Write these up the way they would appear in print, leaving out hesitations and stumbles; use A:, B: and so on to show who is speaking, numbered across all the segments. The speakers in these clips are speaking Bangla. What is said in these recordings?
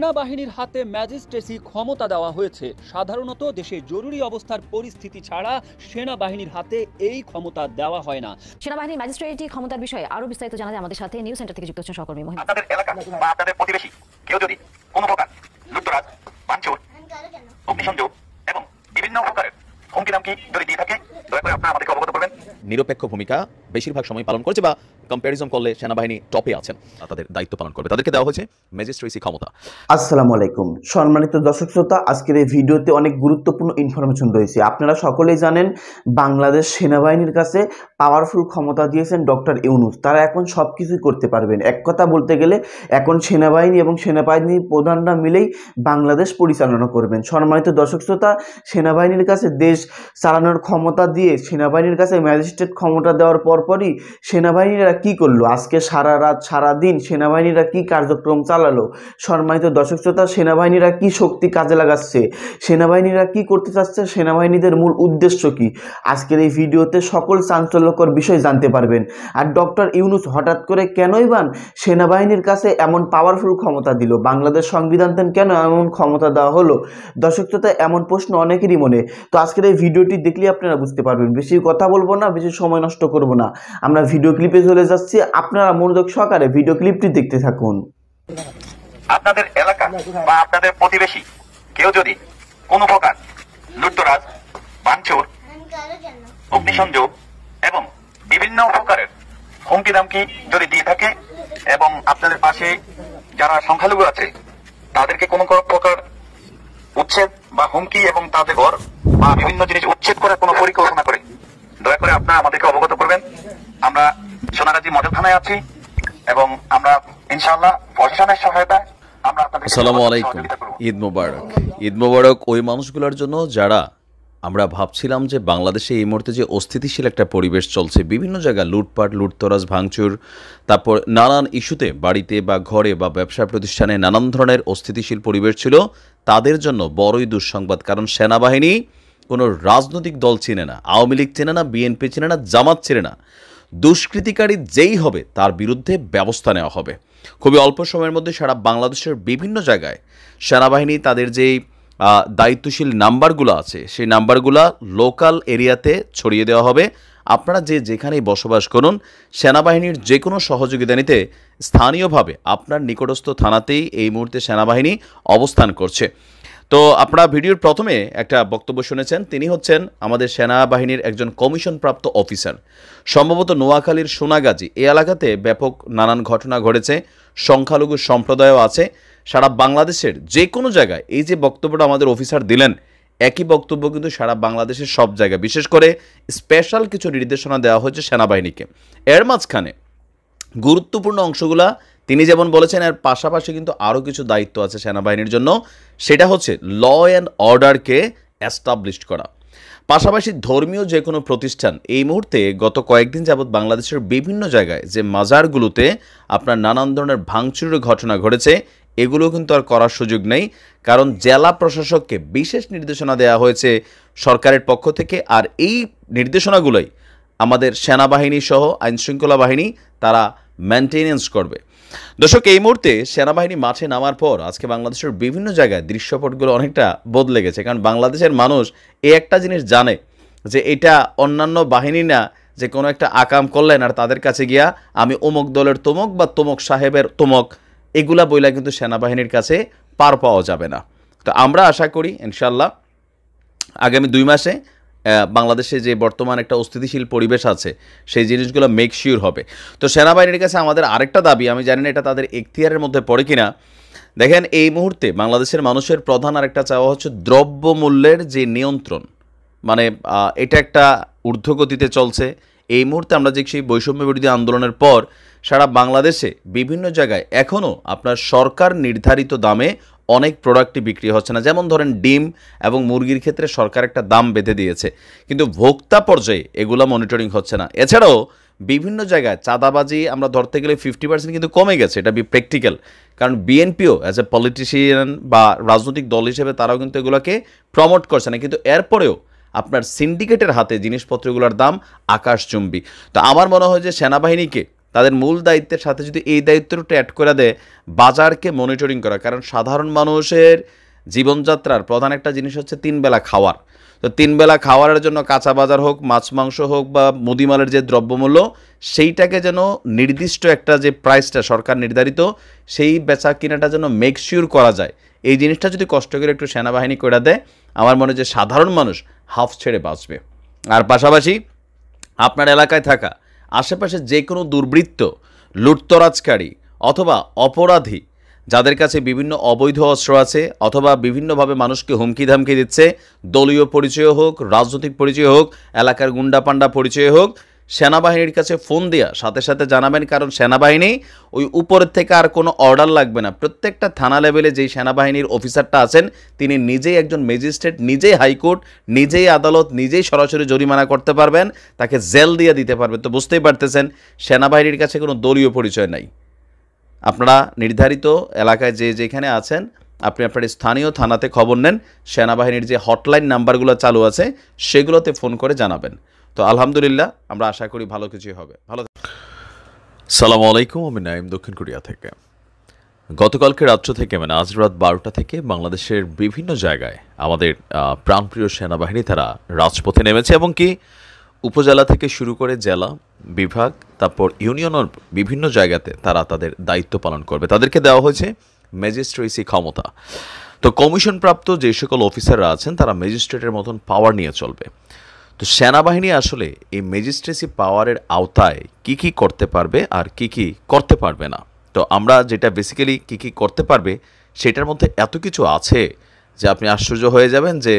A: সেনাবাহিনীর হাতে ম্যাজিস্ট্রেসি ক্ষমতা দেওয়া হয়েছে। সাধারণত দেশে জরুরি অবস্থার পরিস্থিতি ছাড়া সেনাবাহিনীর হাতে এই ক্ষমতা দেওয়া হয় না।
B: সেনাবাহিনীর ম্যাজিস্ট্রেটি ক্ষমতার বিষয়ে আরো বিস্তারিত জানা যায় আমাদের সাথে নিউজ সেন্টার থেকে যুক্ত হচ্ছেন সহকর্মী মহিম।
C: আপনাদের এলাকা বা আপনাদের প্রতিবেশী কেউ যদি কোনো প্রকার লুটতরাজ, ভাঙচুর, অগ্নিসংযোগ এবং বিভিন্ন প্রকারের হুমকি ধামকি যদি দিয়ে থাকে, দয়া করে আপনারা আমাদেরকে অবগত করবেন।
D: নিরপেক্ষ ভূমিকা বেশিরভাগ সময় পালন করছে বা কম্প্যারিজন করলে সেনাবাহিনী টপে আছেন, তাদের দায়িত্ব পালন করবে, তাদেরকে দেওয়া হয়েছে ম্যাজিস্ট্রেসি ক্ষমতা।
E: আসসালামু আলাইকুম সম্মানিত দর্শক শ্রোতা, আজকের এই ভিডিওতে অনেক গুরুত্বপূর্ণ ইনফরমেশন রয়েছে। আপনারা সকলেই জানেন বাংলাদেশ সেনাবাহিনীর কাছে পাওয়ারফুল ক্ষমতা দিয়েছেন ডক্টর ইউনূস। তারা এখন সব কিছুই করতে পারবেন। এক কথা বলতে গেলে এখন সেনাবাহিনী এবং সেনাবাহিনীর প্রধানরা মিলেই বাংলাদেশ পরিচালনা করবেন। সম্মানিত দর্শক শ্রোতা, সেনাবাহিনীর কাছে দেশ চালানোর ক্ষমতা দিয়ে সেনাবাহিনীর কাছে ম্যাজিস্ট্রেট ক্ষমতা দেওয়ার পরপরই সেনাবাহিনীরা কি করলো, আজকে সারা রাত সারা দিন সেনাবাহিনীরা কি কার্যক্রম চালালো, সম্মানিত দর্শক শ্রোতা, সেনাবাহিনীরা কি শক্তি কাজে লাগাচ্ছে, সেনাবাহিনীরা কি করতে চাচ্ছে, সেনাবাহিনীদের মূল উদ্দেশ্য কি, আজকের এই ভিডিওতে সকল চাঞ্চল্যকর বিষয় জানতে পারবেন। আর ডক্টর ইউনূস হঠাৎ করে কেনই বান সেনাবাহিনীর কাছে এমন পাওয়ারফুল ক্ষমতা দিল, বাংলাদেশ সংবিধান কেন এমন ক্ষমতা দেওয়া হলো, দর্শক শ্রোতা, এমন প্রশ্ন অনেকেরই মনে। তো আজকের এই ভিডিওটি দেখলে আপনারা বুঝতে পারবেন। বেশি কথা বলবো না, বেশি সময় নষ্ট করব না, আমরা ভিডিও ক্লিপে চলে যাচ্ছি। আপনারা মনোযোগ সহকারে ভিডিও ক্লিপটি দেখতে থাকুন।
C: আপনাদের এলাকা বা আপনাদের প্রতিবেশী কেউ যদি কোনো প্রকার লুটতরাজ, ভাঙচুর, অগ্নিসংযোগ এবং বিভিন্ন প্রকারের হুমকি ধামকি যদি দিয়ে থাকে এবং আপনাদের পাশে যারা সংখ্যালঘু আছে তাদেরকে কোনো প্রকার উচ্ছেদ বা হুমকি এবং তাদের ঘর বা বিভিন্ন জিনিস উচ্ছেদ করার কোনো পরিকল্পনা করে, দয়া করে আপনারা আমাদেরকে অবগত করবেন। আমরা সোনাগাজী মডেল থানায় আছি এবং আমরা ইনশাআল্লাহ প্রশাসনের সহায়তায় আমরা আপনাদের।
D: আসসালামু আলাইকুম, ঈদ মোবারক। ঈদ মোবারক ওই মানুষগুলোর জন্য যারা আমরা ভাবছিলাম যে বাংলাদেশে এই মুহূর্তে যে অস্থিতিশীল একটা পরিবেশ চলছে, বিভিন্ন জায়গায় লুটপাট, লুটতরাজ, ভাঙচুর, তারপর নানান ইস্যুতে বাড়িতে বা ঘরে বা ব্যবসা প্রতিষ্ঠানে নানান ধরনের অস্থিতিশীল পরিবেশ ছিল, তাদের জন্য বড়ই দুঃসংবাদ। কারণ সেনাবাহিনী কোনো রাজনৈতিক দল চেনে না, আওয়ামী লীগ চেনে না, বিএনপি চেনে না, জামাত চেনে না। দুষ্কৃতিকারী যেই হবে তার বিরুদ্ধে ব্যবস্থা নেওয়া হবে। খুবই অল্প সময়ের মধ্যে সারা বাংলাদেশের বিভিন্ন জায়গায় সেনাবাহিনী তাদের যেই দায়িত্বশীল নাম্বারগুলো আছে সেই নাম্বারগুলো লোকাল এরিয়াতে ছড়িয়ে দেওয়া হবে। আপনারা যেখানেই বসবাস করুন, সেনাবাহিনীর যে কোনো সহযোগিতা নিতে স্থানীয়ভাবে আপনার নিকটস্থ থানাতেই এই মুহূর্তে সেনাবাহিনী অবস্থান করছে। তো আপনারা ভিডিওর প্রথমে একটা বক্তব্য শুনেছেন, তিনি হচ্ছেন আমাদের সেনাবাহিনীর একজন কমিশনপ্রাপ্ত অফিসার। সম্ভবত নোয়াখালীর সোনাগাজী এই এলাকাতে ব্যাপক নানান ঘটনা ঘটেছে, সংখ্যালঘু সম্প্রদায়ও আছে। সারা বাংলাদেশের যে কোনো জায়গায় এই যে বক্তব্যটা আমাদের অফিসার দিলেন, একই বক্তব্য কিন্তু সারা বাংলাদেশের সব জায়গায়, বিশেষ করে স্পেশাল কিছু নির্দেশনা দেওয়া হয়েছে সেনাবাহিনীকে। এর মাঝখানে গুরুত্বপূর্ণ অংশগুলা তিনি যেমন বলেছেন, এর পাশাপাশি কিন্তু আরও কিছু দায়িত্ব আছে সেনাবাহিনীর জন্য। সেটা হচ্ছে ল অ্যান্ড অর্ডারকে এস্টাবলিশ করা, পাশাপাশি ধর্মীয় যে কোনো প্রতিষ্ঠান। এই মুহূর্তে গত কয়েকদিন যাবৎ বাংলাদেশের বিভিন্ন জায়গায় যে মাজারগুলোতে আপনার নানান ধরনের ভাঙচুরের ঘটনা ঘটেছে, এগুলো কিন্তু আর করার সুযোগ নেই, কারণ জেলা প্রশাসককে বিশেষ নির্দেশনা দেওয়া হয়েছে সরকারের পক্ষ থেকে। আর এই নির্দেশনাগুলোই আমাদের সেনাবাহিনী সহ আইনশৃঙ্খলা বাহিনী তারা মেনটেনেন্স করবে। দর্শক, এই মুহূর্তে সেনাবাহিনী মাঠে নামার পর আজকে বাংলাদেশের বিভিন্ন জায়গায় দৃশ্যপটগুলো অনেকটা বদলে গেছে। কারণ বাংলাদেশের মানুষ এই একটা জিনিস জানে যে এটা অন্যান্য বাহিনী না, যে কোনো একটা আকাম করলেন আর তাদের কাছে গিয়া আমি অমুক দলের তমুক বা তমুক সাহেবের তমুক এগুলা বইলা কিন্তু সেনাবাহিনীর কাছে পার পাওয়া যাবে না। তো আমরা আশা করি ইনশাল্লাহ আগামী 2 মাসে বাংলাদেশে যে বর্তমান একটা অস্থিতিশীল পরিবেশ আছে সেই জিনিসগুলো মেক শিওর হবে। তো সেনাবাহিনীর কাছে আমাদের আরেকটা দাবি, আমি জানি না এটা তাদের এখতিয়ারের মধ্যে পড়ে কিনা। দেখেন, এই মুহূর্তে বাংলাদেশের মানুষের প্রধান আরেকটা চাওয়া হচ্ছে দ্রব্যমূল্যের যে নিয়ন্ত্রণ, মানে এটা একটা ঊর্ধ্বগতিতে চলছে। এই মুহূর্তে আমরা যে সেই বৈষম্য বিরোধী আন্দোলনের পর সারা বাংলাদেশে বিভিন্ন জায়গায় এখনও আপনার সরকার নির্ধারিত দামে অনেক প্রোডাক্টই বিক্রি হচ্ছে না। যেমন ধরেন ডিম এবং মুরগির ক্ষেত্রে সরকার একটা দাম বেঁধে দিয়েছে, কিন্তু ভোক্তা পর্যায়ে এগুলো মনিটরিং হচ্ছে না। এছাড়াও বিভিন্ন জায়গায় চাঁদাবাজি আমরা ধরতে গেলে 50% কিন্তু কমে গেছে, এটা প্র্যাকটিক্যাল। কারণ বিএনপিও অ্যাজ এ পলিটিশিয়ান বা রাজনৈতিক দল হিসেবে তারাও কিন্তু এগুলোকে প্রমোট করছে না, কিন্তু এরপরেও আপনার সিন্ডিকেটের হাতে জিনিসপত্রগুলোর দাম আকাশচুম্বী। তো আমার মনে হয় যে সেনাবাহিনীকে তাদের মূল দায়িত্বের সাথে যদি এই দায়িত্বটা অ্যাড করে দেয় বাজারকে মনিটরিং করা, কারণ সাধারণ মানুষের জীবনযাত্রার প্রধান একটা জিনিস হচ্ছে 3 বেলা খাওয়ার। তো 3 বেলা খাওয়ারের জন্য কাঁচা বাজার হোক, মাছ মাংস হোক বা মুদিমালের যে দ্রব্যমূল্য, সেইটাকে যেন নির্দিষ্ট একটা যে প্রাইসটা সরকার নির্ধারিত, সেই বেচা কিনাটা যেন মেকশিওর করা যায়। এই জিনিসটা যদি কষ্ট করে একটু সেনাবাহিনী করে দেয়, আমার মনে হয় যে সাধারণ মানুষ হাফ ছেড়ে বাঁচবে। আর পাশাপাশি আপনার এলাকায় থাকা আশেপাশে যে কোনো দুর্বৃত্ত, লুটতরাজকারী অথবা অপরাধী যাদের কাছে বিভিন্ন অবৈধ অস্ত্র আছে অথবা বিভিন্নভাবে মানুষকে হুমকি ধামকি দিচ্ছে, দলীয় পরিচয় হোক, রাজনৈতিক পরিচয় হোক, এলাকার গুন্ডা পান্ডা পরিচয় হোক, সেনাবাহিনীর কাছে ফোন দেওয়া সাথে সাথে জানাবেন। কারণ সেনাবাহিনী ওই উপরের থেকে আর কোনো অর্ডার লাগবে না। প্রত্যেকটা থানা লেভেলে যেই সেনাবাহিনীর অফিসারটা আছেন তিনি নিজেই একজন ম্যাজিস্ট্রেট, নিজেই হাইকোর্ট, নিজেই আদালত, নিজেই সরাসরি জরিমানা করতে পারবেন, তাকে জেল দিয়ে দিতে পারবেন। তো বুঝতেই পারতেছেন সেনাবাহিনীর কাছে কোনো দলীয় পরিচয় নাই। আপনারা নির্ধারিত এলাকায় যেখানে আছেন আপনি আপনার স্থানীয় থানাতে খবর নেন, সেনাবাহিনীর যে হটলাইন নাম্বারগুলো চালু আছে সেগুলোতে ফোন করে জানাবেন। তো আলহামদুলিল্লাহ আমরা আশা করি ভালো কিছুই হবে। সালামু আলাইকুম, আমি নাইম দক্ষিণ কোরিয়া থেকে। গতকালকে রাত্র থেকে মানে আজ রাত 12টা থেকে বাংলাদেশের বিভিন্ন জায়গায় আমাদের প্রাণপ্রিয় সেনাবাহিনী তারা রাজপথে নেমেছে এবং কি উপজেলা থেকে শুরু করে জেলা, বিভাগ, তারপর ইউনিয়নের বিভিন্ন জায়গাতে তারা তাদের দায়িত্ব পালন করবে। তাদেরকে দেওয়া হয়েছে ম্যাজিস্ট্রেসি ক্ষমতা। তো কমিশনপ্রাপ্ত যে সকল অফিসাররা আছেন তারা ম্যাজিস্ট্রেটের মতন পাওয়ার নিয়ে চলবে। তো সেনাবাহিনী আসলে এই ম্যাজিস্ট্রেসি পাওয়ারের আওতায় কি করতে পারবে আর কি করতে পারবে না। তো আমরা যেটা বেসিক্যালি কি করতে পারবে সেটার মধ্যে এত কিছু আছে যে আপনি আশ্চর্য হয়ে যাবেন যে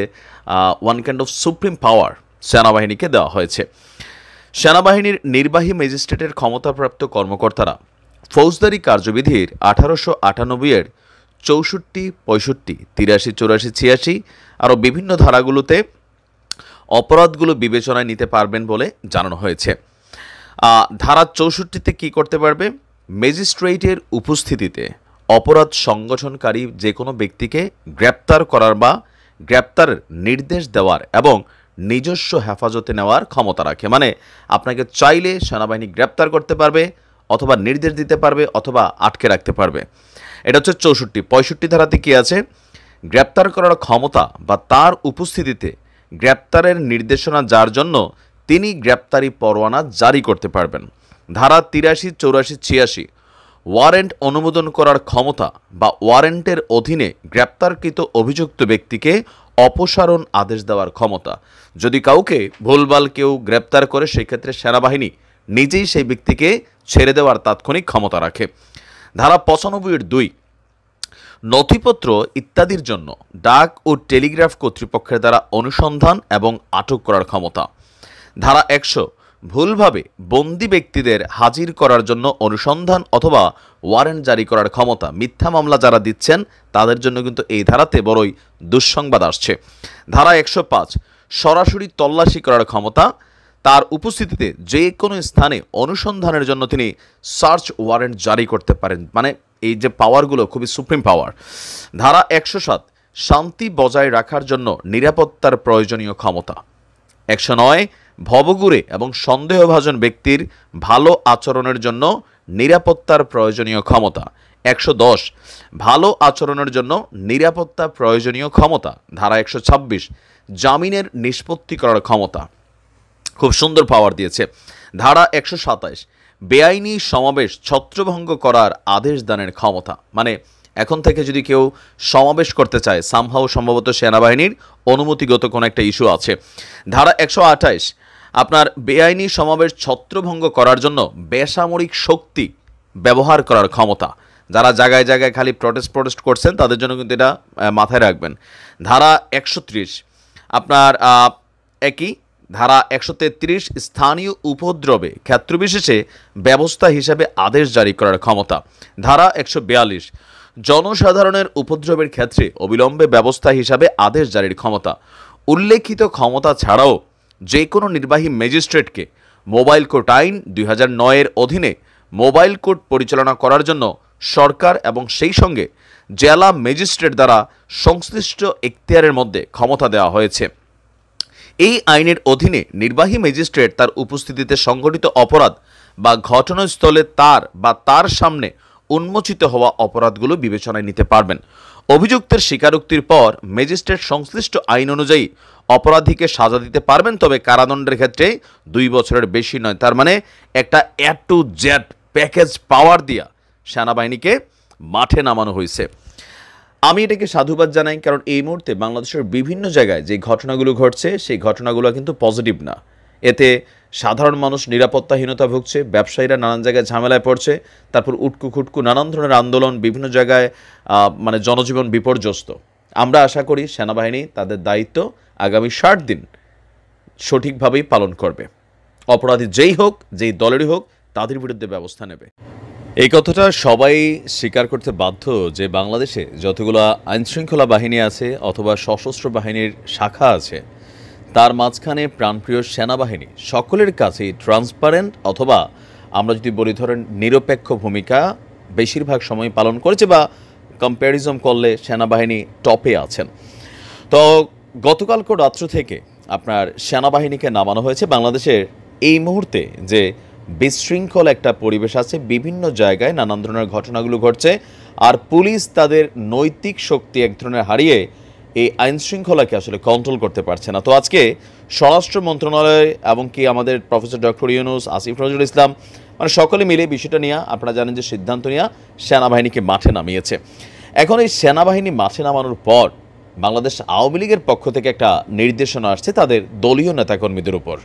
D: ওয়ান কাইন্ড অফ সুপ্রিম পাওয়ার সেনাবাহিনীকে দেওয়া হয়েছে। সেনাবাহিনীর নির্বাহী ম্যাজিস্ট্রেটের ক্ষমতাপ্রাপ্ত কর্মকর্তারা ফৌজদারি কার্যবিধির 1898-এর 64, 65, 83, 84, 86 আরও বিভিন্ন ধারাগুলোতে অপরাধগুলো বিবেচনায় নিতে পারবেন বলে জানানো হয়েছে। ধারা 64তে কী করতে পারবে? ম্যাজিস্ট্রেটের উপস্থিতিতে অপরাধ সংগঠনকারী যে কোনো ব্যক্তিকে গ্রেপ্তার করার বা গ্রেপ্তারের নির্দেশ দেওয়ার এবং নিজস্ব হেফাজতে নেওয়ার ক্ষমতা রাখে। মানে আপনাকে চাইলে সেনাবাহিনী গ্রেপ্তার করতে পারবে অথবা নির্দেশ দিতে পারবে অথবা আটকে রাখতে পারবে। এটা হচ্ছে 64। 65 ধারাতে কী আছে? গ্রেপ্তার করার ক্ষমতা বা তার উপস্থিতিতে গ্রেপ্তারের নির্দেশনা যার জন্য তিনি গ্রেপ্তারি পরোয়ানা জারি করতে পারবেন। ধারা 83, 84, 86 ওয়ারেন্ট অনুমোদন করার ক্ষমতা বা ওয়ারেন্টের অধীনে গ্রেপ্তারকৃত অভিযুক্ত ব্যক্তিকে অপসারণ আদেশ দেওয়ার ক্ষমতা। যদি কাউকে ভুলভাল কেউ গ্রেপ্তার করে সেক্ষেত্রে সেনাবাহিনী নিজেই সেই ব্যক্তিকে ছেড়ে দেওয়ার তাৎক্ষণিক ক্ষমতা রাখে। ধারা 95-2 নথিপত্র ইত্যাদির জন্য ডাক ও টেলিগ্রাফ কর্তৃপক্ষের দ্বারা অনুসন্ধান এবং আটক করার ক্ষমতা। ধারা 100 ভুলভাবে বন্দি ব্যক্তিদের হাজির করার জন্য অনুসন্ধান অথবা ওয়ারেন্ট জারি করার ক্ষমতা। মিথ্যা মামলা যারা দিচ্ছেন তাদের জন্য কিন্তু এই ধারাতে বড়ই দুঃসংবাদ আসছে। ধারা 105 সরাসরি তল্লাশি করার ক্ষমতা। তার উপস্থিতিতে যে কোনো স্থানে অনুসন্ধানের জন্য তিনি সার্চ ওয়ারেন্ট জারি করতে পারেন। মানে এই যে পাওয়ারগুলো খুবই সুপ্রিম পাওয়ার। ধারা 107 শান্তি বজায় রাখার জন্য নিরাপত্তার প্রয়োজনীয় ক্ষমতা। 109 ভবঘুরে এবং সন্দেহভাজন ব্যক্তির ভালো আচরণের জন্য নিরাপত্তার প্রয়োজনীয় ক্ষমতা। 110 ভালো আচরণের জন্য নিরাপত্তা প্রয়োজনীয় ক্ষমতা। ধারা 126 জামিনের নিষ্পত্তি করার ক্ষমতা। খুব সুন্দর পাওয়ার দিয়েছে। ধারা 127 বেআইনি সমাবেশ ছত্রভঙ্গ করার আদেশ দানের ক্ষমতা। মানে এখন থেকে যদি কেউ সমাবেশ করতে চায় সামহাও সম্ভবত সেনাবাহিনীর অনুমতিগত কোনো একটা ইস্যু আছে। ধারা 128 আপনার বেআইনি সমাবেশ ছত্রভঙ্গ করার জন্য বেসামরিক শক্তি ব্যবহার করার ক্ষমতা। যারা জায়গায় জায়গায় খালি প্রটেস্ট করছেন তাদের জন্য কিন্তু এটা মাথায় রাখবেন। ধারা 130 আপনার একই ধারা 133 স্থানীয় উপদ্রবে ক্ষেত্রবিশেষে ব্যবস্থা হিসাবে আদেশ জারি করার ক্ষমতা। ধারা 142 জনসাধারণের উপদ্রবের ক্ষেত্রে অবিলম্বে ব্যবস্থা হিসাবে আদেশ জারির ক্ষমতা। উল্লেখিত ক্ষমতা ছাড়াও যে কোনো নির্বাহী ম্যাজিস্ট্রেটকে মোবাইল কোর্ট আইন 2009-এর অধীনে মোবাইল কোর্ট পরিচালনা করার জন্য সরকার এবং সেই সঙ্গে জেলা ম্যাজিস্ট্রেট দ্বারা সংশ্লিষ্ট এখতিয়ারের মধ্যে ক্ষমতা দেওয়া হয়েছে। এই আইনের অধীনে নির্বাহী ম্যাজিস্ট্রেট তার উপস্থিতিতে সংঘটিত অপরাধ বা ঘটনাস্থলে তার বা তার সামনে উন্মোচিত হওয়া অপরাধগুলো বিবেচনায় নিতে পারবেন। অভিযুক্তের স্বীকারোক্তির পর ম্যাজিস্ট্রেট সংশ্লিষ্ট আইন অনুযায়ী অপরাধীকে সাজা দিতে পারবেন, তবে কারাদণ্ডের ক্ষেত্রে 2 বছরের বেশি নয়। তার মানে একটা A to Z প্যাকেজ পাওয়ার দিয়া সেনাবাহিনীকে মাঠে নামানো হয়েছে। আমি এটাকে সাধুবাদ জানাই, কারণ এই মুহূর্তে বাংলাদেশের বিভিন্ন জায়গায় যে ঘটনাগুলো ঘটছে সেই ঘটনাগুলো কিন্তু পজিটিভ না। এতে সাধারণ মানুষ নিরাপত্তাহীনতা ভুগছে, ব্যবসায়ীরা নানান জায়গায় ঝামেলায় পড়ছে, তারপর উটকু খুটকু নানান ধরনের আন্দোলন, বিভিন্ন জায়গায় মানে জনজীবন বিপর্যস্ত। আমরা আশা করি সেনাবাহিনী তাদের দায়িত্ব আগামী 60 দিন সঠিকভাবেই পালন করবে। অপরাধী যেই হোক, যেই দলেরই হোক, তাদের বিরুদ্ধে ব্যবস্থা নেবে। এই কথাটা সবাই স্বীকার করতে বাধ্য যে বাংলাদেশে যতগুলো আইনশৃঙ্খলা বাহিনী আছে অথবা সশস্ত্র বাহিনীর শাখা আছে, তার মাঝখানে প্রাণপ্রিয় সেনাবাহিনী সকলের কাছেই ট্রান্সপারেন্ট অথবা আমরা যদি বলি ধরেন নিরপেক্ষ ভূমিকা বেশিরভাগ সময় পালন করেছে, বা কম্প্যারিজম করলে সেনাবাহিনী টপে আছেন। তো গতকালকে রাত্র থেকে আপনার সেনাবাহিনীকে নামানো হয়েছে। বাংলাদেশের এই মুহূর্তে যে বিশৃঙ্খল একটা পরিবেশ আছে, বিভিন্ন জায়গায় নানান ধরনের ঘটনাগুলো ঘটছে, আর পুলিশ তাদের নৈতিক শক্তি এক ধরনের হারিয়ে এই আইনশৃঙ্খলাকে আসলে কন্ট্রোল করতে পারছে না। তো আজকে স্বরাষ্ট্র মন্ত্রণালয় এবং কি আমাদের প্রফেসর ডক্টর ইউনূস, আসিফ নজরুল ইসলাম, মানে সকলে মিলে বিষয়টা নিয়ে আপনারা জানেন যে সিদ্ধান্ত নিয়ে সেনাবাহিনীকে মাঠে নামিয়েছে। এখন এই সেনাবাহিনী মাঠে নামানোর পর বাংলাদেশ আওয়ামী লীগের পক্ষ থেকে একটা নির্দেশনা আসছে তাদের দলীয় নেতাকর্মীদের উপর।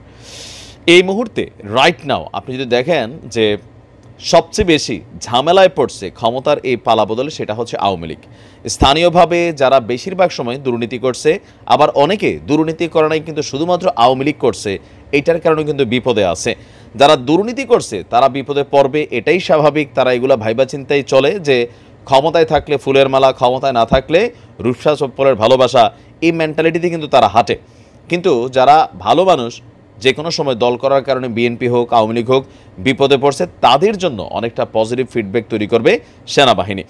D: এই মুহূর্তে রাইট নাও আপনি যদি দেখেন যে সবচেয়ে বেশি ঝামেলায় পড়ছে ক্ষমতার এই পালাবদলে, সেটা হচ্ছে আওয়ামী লীগ। স্থানীয়ভাবে যারা বেশিরভাগ সময় দুর্নীতি করছে, আবার অনেকে দুর্নীতি করে নাই কিন্তু শুধুমাত্র আওয়ামী লীগ করছে, এইটার কারণে কিন্তু বিপদে আছে। যারা দুর্নীতি করছে তারা বিপদে পড়বে, এটাই স্বাভাবিক। তারা এগুলো ভাইবা চিন্তাই চলে যে ক্ষমতায় থাকলে ফুলের মালা, ক্ষমতায় না থাকলে রূপসা চপ্পলের ভালোবাসা, এই মেন্টালিটিতে কিন্তু তারা হাঁটে। কিন্তু যারা ভালো মানুষ, যে কোনো সময় দল করার কারণে বিএনপি হোক, আওয়ামী লীগ হোক, বিপদে পড়ছে, তাদের জন্য অনেকটা পজিটিভ ফিডব্যাক তৈরি করবে সেনাবাহিনী।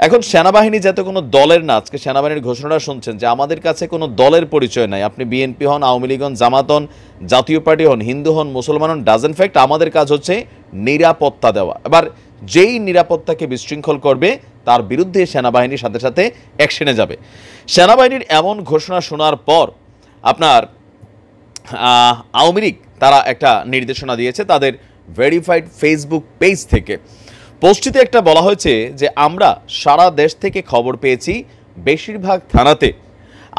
D: এখন সেনাবাহিনী যাতে কোনো দলের না, আজকে সেনাবাহিনীর ঘোষণাটা শুনছেন যে আমাদের কাছে কোনো দলের পরিচয় নাই, আপনি বিএনপি হন, আওয়ামী লীগ হন, জামাত হন, জাতীয় পার্টি হন, হিন্দু হন, মুসলমান হন, ডাজেন্ট ফ্যাক্ট, আমাদের কাজ হচ্ছে নিরাপত্তা দেওয়া। এবার যেই নিরাপত্তাকে বিশৃঙ্খল করবে তার বিরুদ্ধে সেনাবাহিনীর সাথে সাথে অ্যাকশনে যাবে। সেনাবাহিনীর এমন ঘোষণা শোনার পর আপনার আওয়ামী লীগ তারা একটা নির্দেশনা দিয়েছে তাদের ভেরিফাইড ফেসবুক পেজ থেকে। পোস্টটিতে একটা বলা হয়েছে যে আমরা সারা দেশ থেকে খবর পেয়েছি বেশিরভাগ থানাতে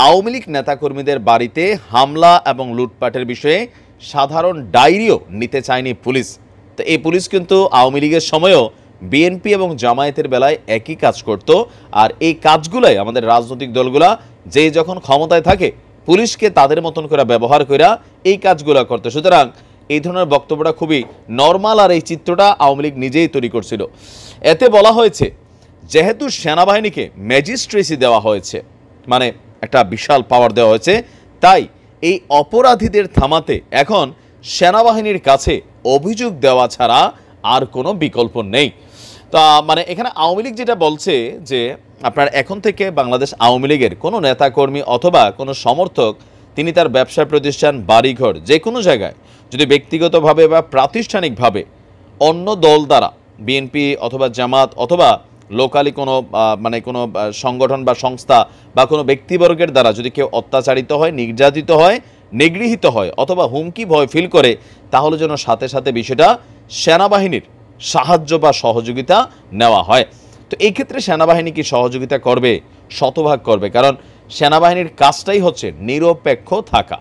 D: আওয়ামী লীগ নেতাকর্মীদের বাড়িতে হামলা এবং লুটপাটের বিষয়ে সাধারণ ডায়েরিও নিতে চায়নি পুলিশ। তো এই পুলিশ কিন্তু আওয়ামী লীগের সময়ও বিএনপি এবং জামায়াতের বেলায় একই কাজ করত, আর এই কাজগুলাই আমাদের রাজনৈতিক দলগুলা যে যখন ক্ষমতায় থাকে পুলিশকে তাদের মতন করে ব্যবহার করে এই কাজগুলো করতে। সুতরাং এই ধরনের বক্তব্যটা খুবই নর্মাল, আর এই চিত্রটা আওয়ামী লীগ নিজেই তৈরি করছিল। এতে বলা হয়েছে যেহেতু সেনাবাহিনীকে ম্যাজিস্ট্রেসি দেওয়া হয়েছে, মানে একটা বিশাল পাওয়ার দেওয়া হয়েছে, তাই এই অপরাধীদের থামাতে এখন সেনাবাহিনীর কাছে অভিযোগ দেওয়া ছাড়া আর কোনো বিকল্প নেই। তা মানে এখানে আওয়ামী লীগ যেটা বলছে যে আপনার এখন থেকে বাংলাদেশ আওয়ামী লীগের কোনো নেতাকর্মী অথবা কোনো সমর্থক তিনি তার ব্যবসা প্রতিষ্ঠান, বাড়িঘর, যে কোনো জায়গায় যদি ব্যক্তিগতভাবে বা প্রাতিষ্ঠানিকভাবে অন্য দল দ্বারা, বিএনপি অথবা জামাত অথবা লোকালি কোনো মানে কোনো সংগঠন বা সংস্থা বা কোনো ব্যক্তিবর্গের দ্বারা যদি কেউ অত্যাচারিত হয়, নির্যাতিত হয়, নিগৃহীত হয় অথবা হুমকি ভয় ফিল করে, তাহলে যেন সাথে সাথে বিষয়টা সেনাবাহিনীর সাহায্য বা সহযোগিতা নেওয়া হয়। তো এই ক্ষেত্রে সেনাবাহিনী কি সহযোগিতা করবে? শতভাগ করবে, কারণ সেনাবাহিনীর কাজটাই হচ্ছে নিরপেক্ষ থাকা।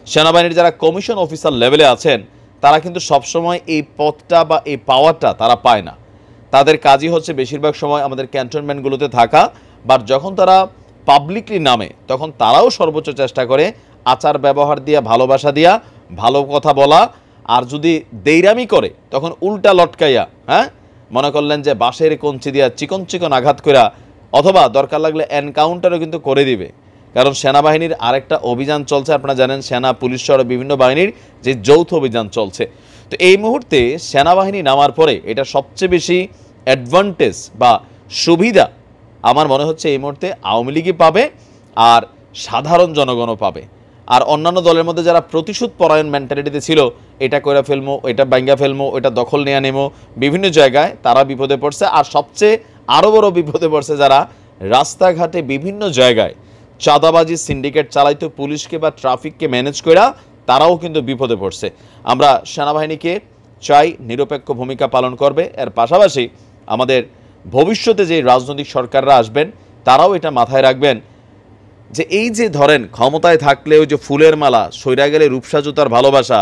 D: সেনাবাহিনীর যারা কমিশন অফিসার লেভেলে আছেন তারা কিন্তু সবসময় এই পদটা বা এই পাওয়ারটা তারা পায় না। তাদের কাজই হচ্ছে বেশিরভাগ সময় আমাদের ক্যান্টনমেন্টগুলোতে থাকা, বা যখন তারা পাবলিকলি নামে তখন তারাও সর্বোচ্চ চেষ্টা করে আচার ব্যবহার দিয়া, ভালোবাসা দিয়া, ভালো কথা বলা, আর যদি দেইরামি করে তখন উল্টা লটকাইয়া, হ্যাঁ মনে করলেন যে বাঁশের কঞ্চি দিয়া চিকন চিকন আঘাত করা, অথবা দরকার লাগলে এনকাউন্টারও কিন্তু করে দিবে। কারণ সেনাবাহিনীর আরেকটা অভিযান চলছে, আপনারা জানেন সেনা, পুলিশ সহ বিভিন্ন বাহিনীর যে যৌথ অভিযান চলছে। তো এই মুহূর্তে সেনাবাহিনী নামার পরে এটা সবচেয়ে বেশি অ্যাডভান্টেজ বা সুবিধা আমার মনে হচ্ছে এই মুহূর্তে আওয়ামী লীগই পাবে, আর সাধারণ জনগণও পাবে। আর অন্যান্য দলের মধ্যে যারা প্রতিশোধ পরায়ণ মেন্টালিটিতে ছিল, এটা করে ফেলবো, এটা ভাঙ্গা ফেলবো, এটা দখল নিয়ে নেবো, বিভিন্ন জায়গায় তারা বিপদে পড়ছে। আর সবচেয়ে আরও বড় বিপদে পড়ছে যারা রাস্তাঘাটে বিভিন্ন জায়গায় চাঁদাবাজি সিন্ডিকেট চালাইতো, পুলিশকে বা ট্রাফিককে ম্যানেজ করা, তারাও কিন্তু বিপদে পড়ছে। আমরা সেনাবাহিনীকে চাই নিরপেক্ষ ভূমিকা পালন করবে। এর পাশাপাশি আমাদের ভবিষ্যতে যে রাজনৈতিক সরকাররা আসবেন তারাও এটা মাথায় রাখবেন যে এই যে ধরেন ক্ষমতায় থাকলে ওই যে ফুলের মালা, সইরা গেলে রূপসা জুতার ভালোবাসা,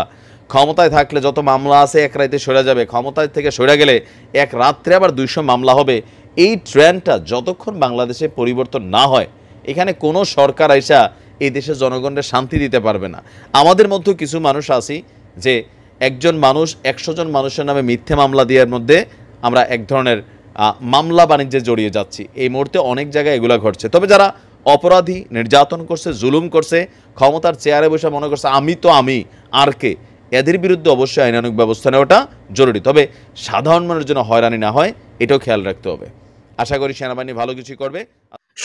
D: ক্ষমতায় থাকলে যত মামলা আছে এক রাতে সরে যাবে, ক্ষমতায় থেকে সরে গেলে এক রাত্রে আবার 200 মামলা হবে, এই ট্রেন্ডটা যতক্ষণ বাংলাদেশে পরিবর্তন না হয় এখানে কোনো সরকার আইসা এই দেশের জনগণের শান্তি দিতে পারবে না। আমাদের মধ্যে কিছু মানুষ আছি যে একজন মানুষ 100 জন মানুষের নামে মিথ্যে মামলা দেওয়ার মধ্যে আমরা এক ধরনের মামলা বাণিজ্যে জড়িয়ে যাচ্ছি। এই মুহূর্তে অনেক জায়গায় এগুলো ঘটছে। তবে যারা অপরাধী, নির্যাতন করছে, জুলুম করছে, ক্ষমতার চেয়ারে বসে মনে করছে আমি তো আমি আর কে, এদের বিরুদ্ধে অবশ্যই আইনানুগ ব্যবস্থা নেওয়াটা জরুরি। তবে সাধারণ মানুষের জন্য হয়রানি না হয় এটাও খেয়াল রাখতে হবে। আশা করি সেনাবাহিনী ভালো কিছু করবে।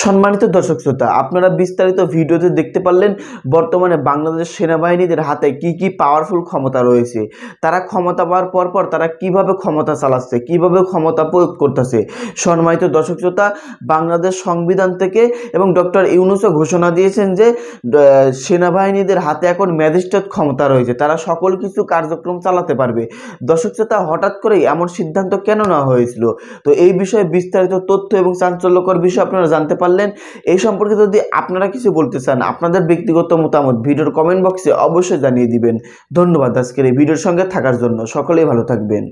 E: সম্মানিত দর্শক শ্রোতা, আপনারা বিস্তারিত ভিডিওতে দেখতে পারলেন বর্তমানে বাংলাদেশ সেনাবাহিনীদের হাতে কি কি পাওয়ারফুল ক্ষমতা রয়েছে, তারা ক্ষমতা পাওয়ার পর তারা কিভাবে ক্ষমতা চালাচ্ছে, কিভাবে ক্ষমতা প্রয়োগ করতেছে। সম্মানিত দর্শক শ্রোতা, বাংলাদেশ সংবিধান থেকে এবং ডক্টর ইউনূসও ঘোষণা দিয়েছেন যে সেনাবাহিনীদের হাতে এখন ম্যাজিস্ট্রেট ক্ষমতা রয়েছে, তারা সকল কিছু কার্যক্রম চালাতে পারবে। দর্শক শ্রোতা, হঠাৎ করেই এমন সিদ্ধান্ত কেন নেওয়া হয়েছিল? তো এই বিষয়ে বিস্তারিত তথ্য এবং চাঞ্চল্যকর বিষয় আপনারা জানতে পারলেন। এই সম্পর্কে যদি আপনারা কিছু বলতে চান, আপনাদের ব্যক্তিগত মতামত ভিডিওর কমেন্ট বক্সে অবশ্যই জানিয়ে দিবেন। ধন্যবাদ আজকের এই ভিডিওর সঙ্গে থাকার জন্য। সকলেই ভালো থাকবেন।